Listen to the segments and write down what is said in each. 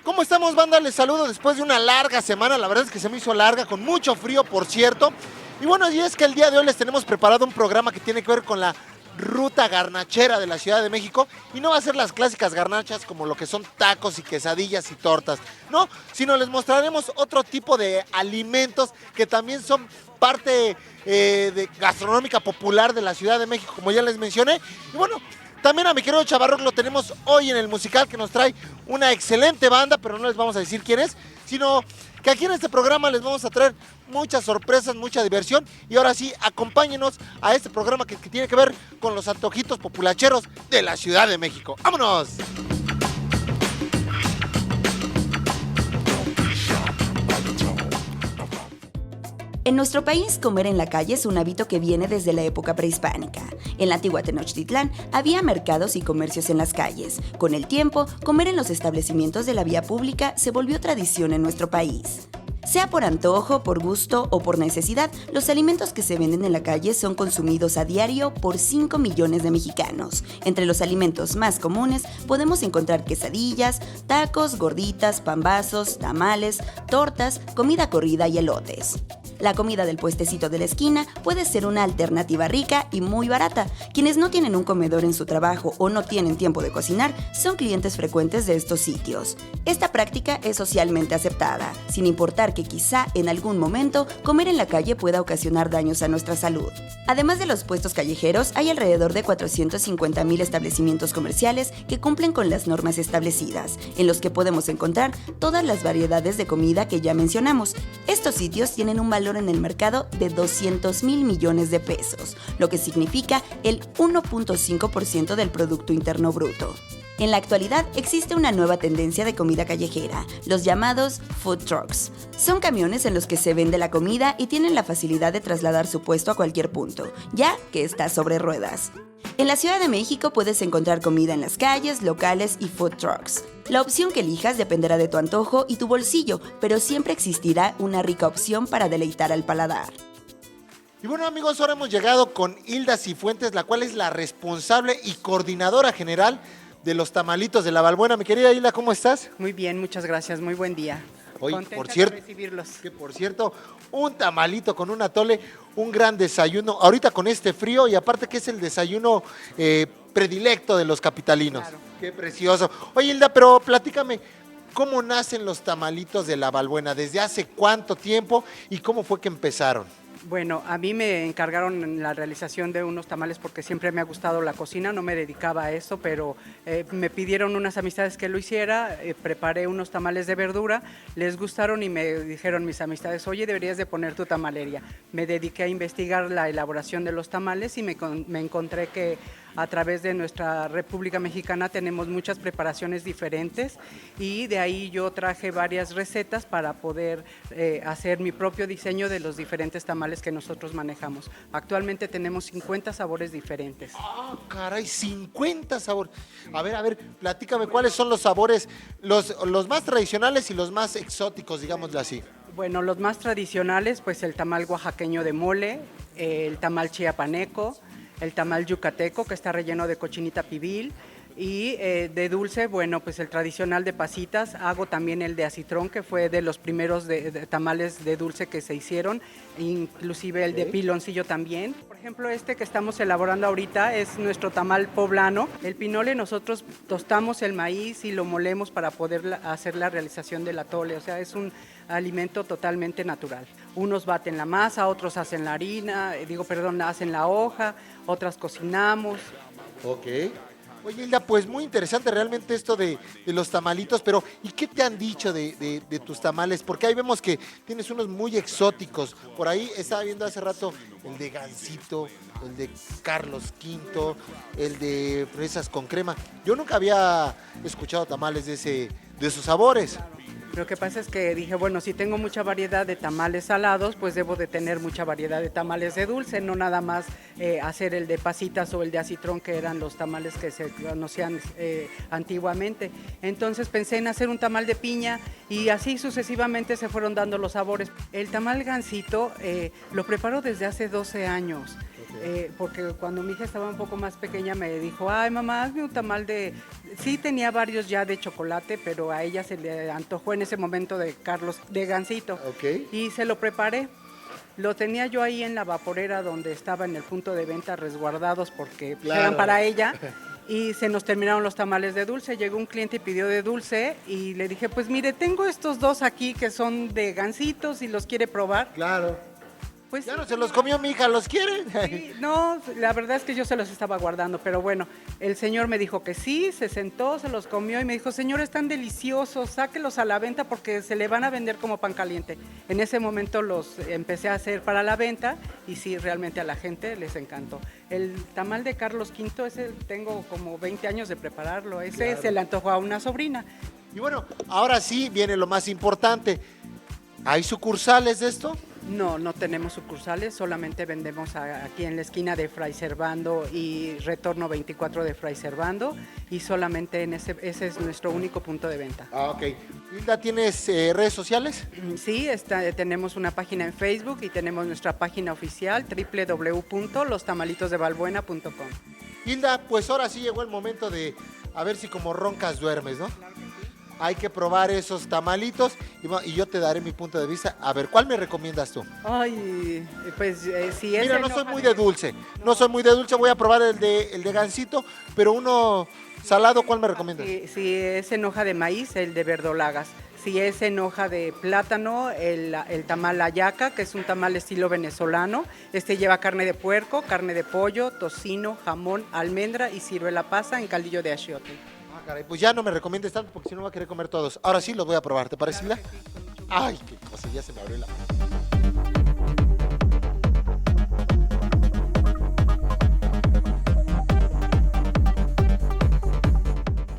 ¿Cómo estamos, banda? Les saludo después de una larga semana, la verdad es que se me hizo larga, con mucho frío, por cierto. Y bueno, y es que el día de hoy les tenemos preparado un programa que tiene que ver con la ruta garnachera de la Ciudad de México, y no va a ser las clásicas garnachas como lo que son tacos y quesadillas y tortas, no, sino les mostraremos otro tipo de alimentos que también son parte de gastronómica popular de la Ciudad de México, como ya les mencioné. Y bueno, también a mi querido Chavarroc lo tenemos hoy en el musical, que nos trae una excelente banda, pero no les vamos a decir quién es, sino que aquí en este programa les vamos a traer muchas sorpresas, mucha diversión. Y ahora sí, acompáñenos a este programa que tiene que ver con los antojitos populacheros de la Ciudad de México. ¡Vámonos! En nuestro país, comer en la calle es un hábito que viene desde la época prehispánica. En la antigua Tenochtitlán había mercados y comercios en las calles. Con el tiempo, comer en los establecimientos de la vía pública se volvió tradición en nuestro país. Sea por antojo, por gusto o por necesidad, los alimentos que se venden en la calle son consumidos a diario por 5 millones de mexicanos. Entre los alimentos más comunes podemos encontrar quesadillas, tacos, gorditas, pambazos, tamales, tortas, comida corrida y elotes. La comida del puestecito de la esquina puede ser una alternativa rica y muy barata. Quienes no tienen un comedor en su trabajo o no tienen tiempo de cocinar son clientes frecuentes de estos sitios. Esta práctica es socialmente aceptada, sin importar que quizá en algún momento comer en la calle pueda ocasionar daños a nuestra salud. Además de los puestos callejeros, hay alrededor de 450,000 establecimientos comerciales que cumplen con las normas establecidas, en los que podemos encontrar todas las variedades de comida que ya mencionamos. Estos sitios tienen un valor en el mercado de 200,000 millones de pesos, lo que significa el 1.5% del Producto Interno Bruto. En la actualidad existe una nueva tendencia de comida callejera, los llamados food trucks. Son camiones en los que se vende la comida y tienen la facilidad de trasladar su puesto a cualquier punto, ya que está sobre ruedas. En la Ciudad de México puedes encontrar comida en las calles, locales y food trucks. La opción que elijas dependerá de tu antojo y tu bolsillo, pero siempre existirá una rica opción para deleitar al paladar. Y bueno, amigos, ahora hemos llegado con Hilda Cifuentes, la cual es la responsable y coordinadora general de los tamalitos de la Balbuena. Mi querida Hilda, ¿cómo estás? Muy bien, muchas gracias, muy buen día. Oye, Contenta por cierto, de recibirlos. que por cierto, un tamalito con un atole, un gran desayuno, ahorita con este frío, y aparte que es el desayuno predilecto de los capitalinos. Claro. Qué precioso. Oye, Hilda, pero platícame, ¿cómo nacen los tamalitos de la Balbuena? ¿Desde hace cuánto tiempo y cómo fue que empezaron? Bueno, a mí me encargaron la realización de unos tamales porque siempre me ha gustado la cocina, no me dedicaba a eso, pero me pidieron unas amistades que lo hiciera, preparé unos tamales de verdura, les gustaron y me dijeron mis amistades, oye, deberías de poner tu tamalería. Me dediqué a investigar la elaboración de los tamales y me encontré que a través de nuestra República Mexicana tenemos muchas preparaciones diferentes y de ahí yo traje varias recetas para poder hacer mi propio diseño de los diferentes tamales que nosotros manejamos. Actualmente tenemos 50 sabores diferentes. ¡Ah, caray! 50 sabores. A ver, platícame cuáles son los sabores, los más tradicionales y los más exóticos, digámoslo así. Bueno, los más tradicionales, pues el tamal oaxaqueño de mole, el tamal chiapaneco, el tamal yucateco, que está relleno de cochinita pibil, y de dulce, bueno, pues el tradicional de pasitas. Hago también el de acitrón, que fue de los primeros de tamales de dulce que se hicieron, inclusive el de piloncillo también. Por ejemplo, este que estamos elaborando ahorita es nuestro tamal poblano. El pinole, nosotros tostamos el maíz y lo molemos para poder hacer la realización del atole, o sea, es un alimento totalmente natural. Unos baten la masa, otros hacen la harina, hacen la hoja, otras cocinamos. Ok. Oye, Hilda, pues muy interesante realmente esto de los tamalitos, pero ¿y qué te han dicho de tus tamales? Porque ahí vemos que tienes unos muy exóticos. Por ahí estaba viendo hace rato el de Gansito, el de Carlos V, el de fresas con crema. Yo nunca había escuchado tamales de esos sabores. Lo que pasa es que dije, bueno, si tengo mucha variedad de tamales salados, pues debo de tener mucha variedad de tamales de dulce, no nada más hacer el de pasitas o el de acitrón, que eran los tamales que se conocían antiguamente. Entonces pensé en hacer un tamal de piña y así sucesivamente se fueron dando los sabores. El tamal gansito lo preparo desde hace 12 años. Porque cuando mi hija estaba un poco más pequeña me dijo, ay mamá, hazme un tamal de... Sí tenía varios ya de chocolate, pero a ella se le antojó en ese momento de gansito. Ok. Y se lo preparé. Lo tenía yo ahí en la vaporera donde estaba en el punto de venta resguardados porque Claro. eran para ella. Y se nos terminaron los tamales de dulce. Llegó un cliente y pidió de dulce y le dije, pues mire, tengo estos dos aquí que son de gansitos y los quiere probar. Claro. Pues Ya sí. no se los comió mi hija, ¿los quiere? Sí, no, la verdad es que yo se los estaba guardando, pero bueno, el señor me dijo que sí, se sentó, se los comió y me dijo, señor, están deliciosos, sáquelos a la venta porque se le van a vender como pan caliente. En ese momento los empecé a hacer para la venta y sí, realmente a la gente les encantó. El tamal de Carlos V, ese tengo como 20 años de prepararlo, ese Claro. se le antojó a una sobrina. Y bueno, ahora sí viene lo más importante. ¿Hay sucursales de esto? No, no tenemos sucursales, solamente vendemos aquí en la esquina de Fray Servando y Retorno 24 de Fray Servando y solamente ese es nuestro único punto de venta. Ah, ok. Hilda, ¿tienes redes sociales? Sí, tenemos una página en Facebook y tenemos nuestra página oficial www.lostamalitodebalbuena.com. Hilda, pues ahora sí llegó el momento de a ver si como roncas duermes, ¿no? Hay que probar esos tamalitos y yo te daré mi punto de vista. A ver, ¿cuál me recomiendas tú? Ay, pues si es... Mira, no soy muy de dulce. No soy muy de dulce, voy a probar el de gansito, pero uno salado, ¿cuál me recomiendas? Si es en hoja de maíz, el de verdolagas. Si es en hoja de plátano, el tamal ayaca, que es un tamal estilo venezolano. Este lleva carne de puerco, carne de pollo, tocino, jamón, almendra y ciruela pasa en caldillo de achiote. Ah, caray, pues ya no me recomiendes tanto porque si no va a querer comer todos. Ahora sí los voy a probar, ¿te parece, Hilda? Ay, qué cosa, ya se me abrió la mano.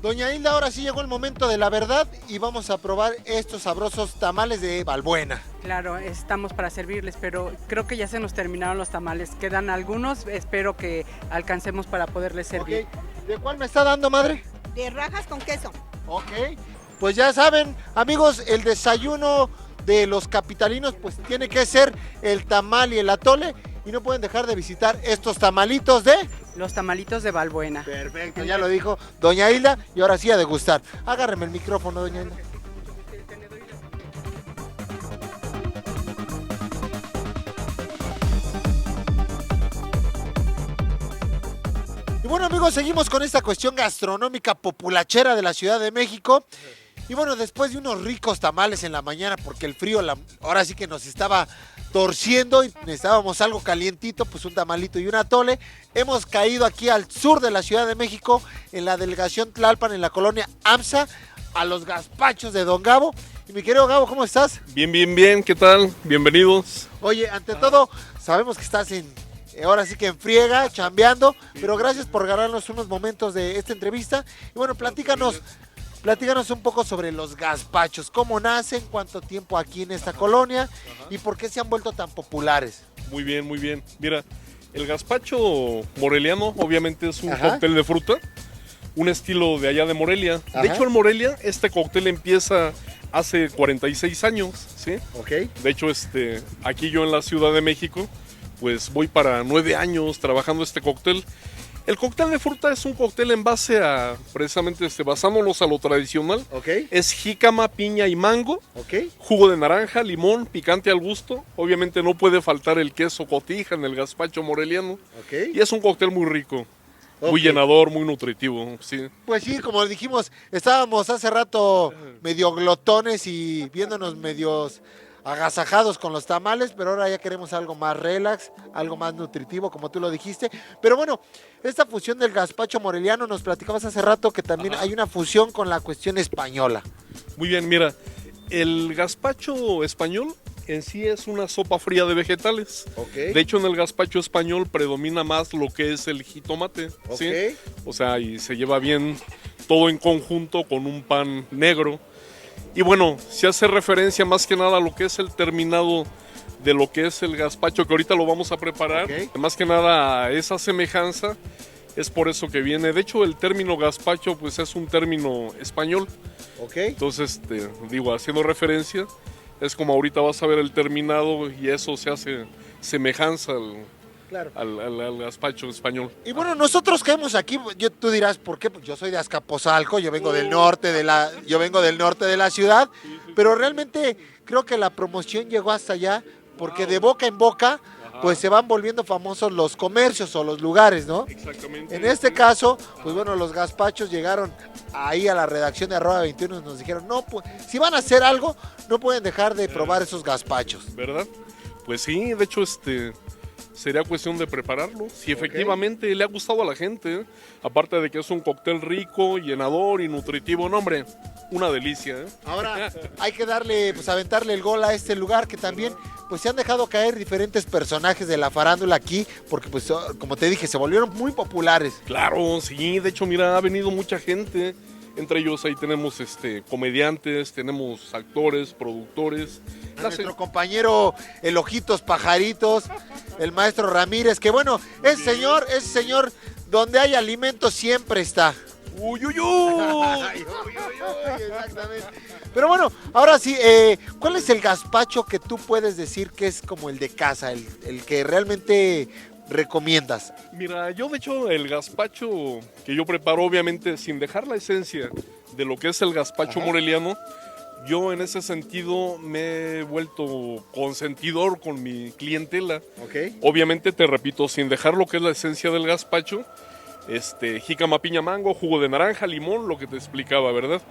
Doña Hilda, ahora sí llegó el momento de la verdad y vamos a probar estos sabrosos tamales de Balbuena. Claro, estamos para servirles, pero creo que ya se nos terminaron los tamales. Quedan algunos, espero que alcancemos para poderles servir. Ok, ¿de cuál me está dando, madre? De rajas con queso. Ok, pues ya saben, amigos, el desayuno de los capitalinos pues tiene que ser el tamal y el atole y no pueden dejar de visitar estos tamalitos de... Los tamalitos de Balbuena. Perfecto, ya lo dijo doña Hilda y ahora sí a degustar. Agárreme el micrófono, doña Hilda. Y bueno, amigos, seguimos con esta cuestión gastronómica populachera de la Ciudad de México. Y bueno, después de unos ricos tamales en la mañana, porque el frío ahora sí que nos estaba torciendo y necesitábamos algo calientito, pues un tamalito y un atole. Hemos caído aquí al sur de la Ciudad de México, en la delegación Tlalpan, en la colonia AMSA, a los gazpachos de Don Gabo. Y mi querido Gabo, ¿cómo estás? Bien, bien, bien, ¿qué tal? Bienvenidos. Oye, ante todo, sabemos que estás ahora sí que en friega, chambeando, pero gracias por ganarnos unos momentos de esta entrevista. Y bueno, platícanos un poco sobre los gazpachos, cómo nacen, cuánto tiempo aquí en esta colonia y por qué se han vuelto tan populares. Muy bien, muy bien. Mira, el gazpacho moreliano obviamente es un Ajá. cóctel de fruta, un estilo de allá de Morelia. Ajá. De hecho, en Morelia este cóctel empieza hace 46 años, ¿sí? Ok. De hecho, aquí yo en la Ciudad de México, pues voy para 9 años trabajando este cóctel. El cóctel de fruta es un cóctel en base a, precisamente, basándonos a lo tradicional. Ok. Es jícama, piña y mango. Ok. Jugo de naranja, limón, picante al gusto. Obviamente no puede faltar el queso cotija en el gazpacho moreliano. Ok. Y es un cóctel muy rico, muy Ok. llenador, muy nutritivo. Sí. Pues sí, como dijimos, estábamos hace rato medio glotones y viéndonos medios agasajados con los tamales, pero ahora ya queremos algo más relax, algo más nutritivo, como tú lo dijiste. Pero bueno, esta fusión del gazpacho moreliano, nos platicabas hace rato que también hay una fusión con la cuestión española. Muy bien, mira, el gazpacho español en sí es una sopa fría de vegetales. Ok. De hecho, en el gazpacho español predomina más lo que es el jitomate, ¿sí? Ok. O sea, y se lleva bien todo en conjunto con un pan negro. Y bueno, se hace referencia más que nada a lo que es el terminado de lo que es el gazpacho, que ahorita lo vamos a preparar. Ok. Más que nada a esa semejanza, es por eso que viene. De hecho, el término gazpacho pues es un término español. Ok. Entonces, digo, haciendo referencia, es como ahorita vas a ver el terminado y eso se hace semejanza Claro. al gazpacho español. Y bueno, nosotros caemos aquí, tú dirás, ¿por qué? Pues yo soy de Azcapotzalco, yo vengo del norte de la ciudad, pero realmente creo que la promoción llegó hasta allá porque de boca en boca pues se van volviendo famosos los comercios o los lugares, ¿no? Exactamente. En este caso, pues bueno, los gazpachos llegaron ahí a la redacción de @21 y nos dijeron, no, pues si van a hacer algo, no pueden dejar de probar esos gazpachos. ¿Verdad? Pues sí, de hecho, sería cuestión de prepararlo. Si efectivamente le ha gustado a la gente, ¿eh? Aparte de que es un cóctel rico, llenador y nutritivo, no hombre, una delicia, ¿eh? Ahora hay que darle, pues aventarle el gol a este lugar que también, pues se han dejado caer diferentes personajes de la farándula aquí, porque pues como te dije, se volvieron muy populares. Claro, sí, de hecho, mira, ha venido mucha gente. Entre ellos ahí tenemos comediantes, tenemos actores, productores. Nuestro compañero El Ojitos Pajaritos, el maestro Ramírez, que bueno, ese señor, donde hay alimento siempre está. ¡Uy, uy, uy! Ay, uy, uy, uy, exactamente. Pero bueno, ahora sí, ¿cuál es el gazpacho que tú puedes decir que es como el de casa, el que realmente recomiendas? Mira, yo de hecho el gazpacho que yo preparo, obviamente sin dejar la esencia de lo que es el gazpacho moreliano, yo en ese sentido me he vuelto consentidor con mi clientela. Ok. Obviamente, te repito, sin dejar lo que es la esencia del gazpacho, jícama, piña, mango, jugo de naranja, limón, lo que te explicaba, ¿verdad?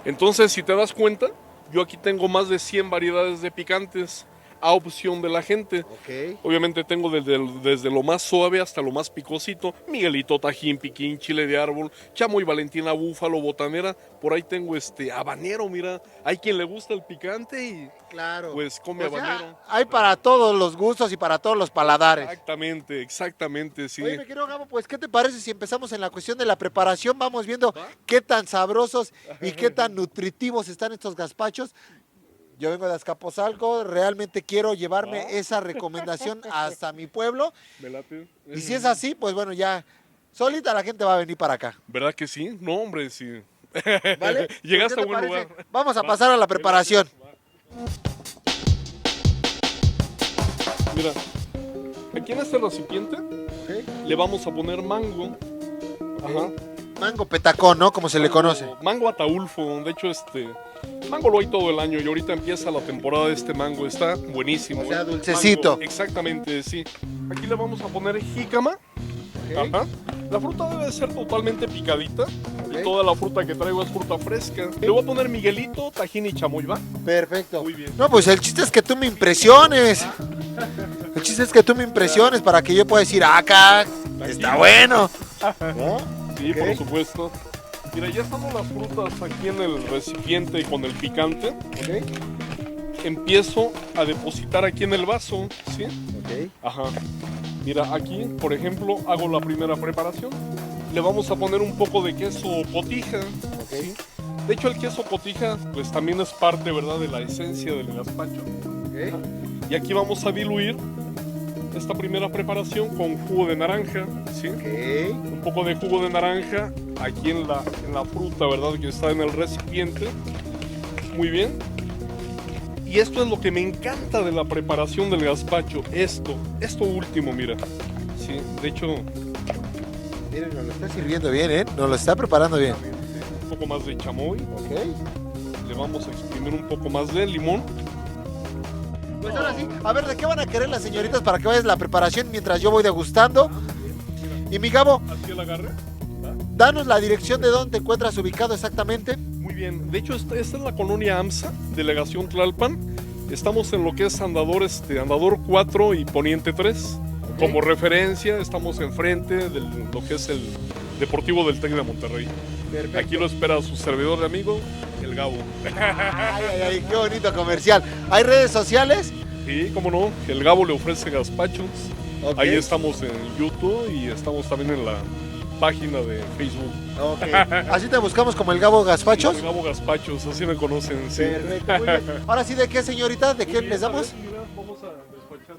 Entonces, si te das cuenta, yo aquí tengo más de 100 variedades de picantes a opción de la gente. Ok. Obviamente tengo desde lo más suave hasta lo más picosito, Miguelito, tajín, piquín, chile de árbol, chamoy, valentina, búfalo, botanera. Por ahí tengo habanero, mira, hay quien le gusta el picante y Claro. pues come O sea, habanero. hay para todos los gustos y para todos los paladares. Exactamente, sí. Oye, mi querido Gabo, pues, ¿qué te parece si empezamos en la cuestión de la preparación? Vamos viendo qué tan sabrosos y qué tan nutritivos están estos gazpachos. Yo vengo de Azcapotzalco, realmente quiero llevarme esa recomendación hasta mi pueblo. Me late. Y si es así, pues bueno, ya solita la gente va a venir para acá. ¿Verdad que sí? No, hombre, sí. ¿Vale? Llegaste ¿Qué a te buen parece? lugar. Vamos a pasar a la preparación. Mira, aquí en este recipiente le vamos a poner mango. Ajá. Mango petacón, ¿no? Como se le conoce. Mango ataulfo. De hecho, mango lo hay todo el año y ahorita empieza la temporada de este mango. Está buenísimo. O sea, ¿eh? dulcecito. Mango, exactamente, sí. Aquí le vamos a poner jícama. Ajá. La fruta debe ser totalmente picadita. Y toda la fruta que traigo es fruta fresca. Le voy a poner Miguelito, tajín y chamoy, ¿va? Perfecto. Muy bien. No, pues el chiste es que tú me impresiones. El chiste es que tú me impresiones para que yo pueda decir, acá está bueno. ¿No? Sí, Ok. por supuesto. Mira, ya están las frutas aquí en el recipiente con el picante. Empiezo a depositar aquí en el vaso, ¿sí? Ok. Ajá. Mira, aquí, por ejemplo, hago la primera preparación. Le vamos a poner un poco de queso cotija, ¿sí? De hecho, el queso cotija, pues también es parte, ¿verdad?, de la esencia del gazpacho. Ok. Y aquí vamos a diluir esta primera preparación con jugo de naranja, ¿sí? Ok. Un poco de jugo de naranja aquí en la fruta, ¿verdad?, que está en el recipiente. Muy bien. Y esto es lo que me encanta de la preparación del gazpacho. Esto último, mira. Sí, de hecho, Miren, nos lo está sirviendo bien, ¿eh? Nos lo está preparando bien. un poco más de chamoy. Ok. Le vamos a exprimir un poco más de limón. Pues ahora sí, a ver, ¿de qué van a querer las señoritas para que vayas la preparación mientras yo voy degustando? Y mi Gabo, Así el agarre. danos la dirección de dónde te encuentras ubicado exactamente. Muy bien. De hecho, esta es la colonia AMSA, delegación Tlalpan. Estamos en lo que es Andador 4 y Poniente 3. Como referencia, estamos enfrente de lo que es el Deportivo del TEC de Monterrey. Perfecto. Aquí lo espera su servidor de amigo, el Gabo. Ay, ay, ay, qué bonito comercial. ¿Hay redes sociales? Sí, cómo no, el Gabo le ofrece gazpachos. Ok. Ahí estamos en YouTube y estamos también página de Facebook. Ok. Así te buscamos como el Gabo Gazpachos. Gabo Gazpachos, así me conocen, sí. Perfecto, muy bien. Ahora sí, ¿de qué, señorita? ¿De qué les damos? Vamos a despachar.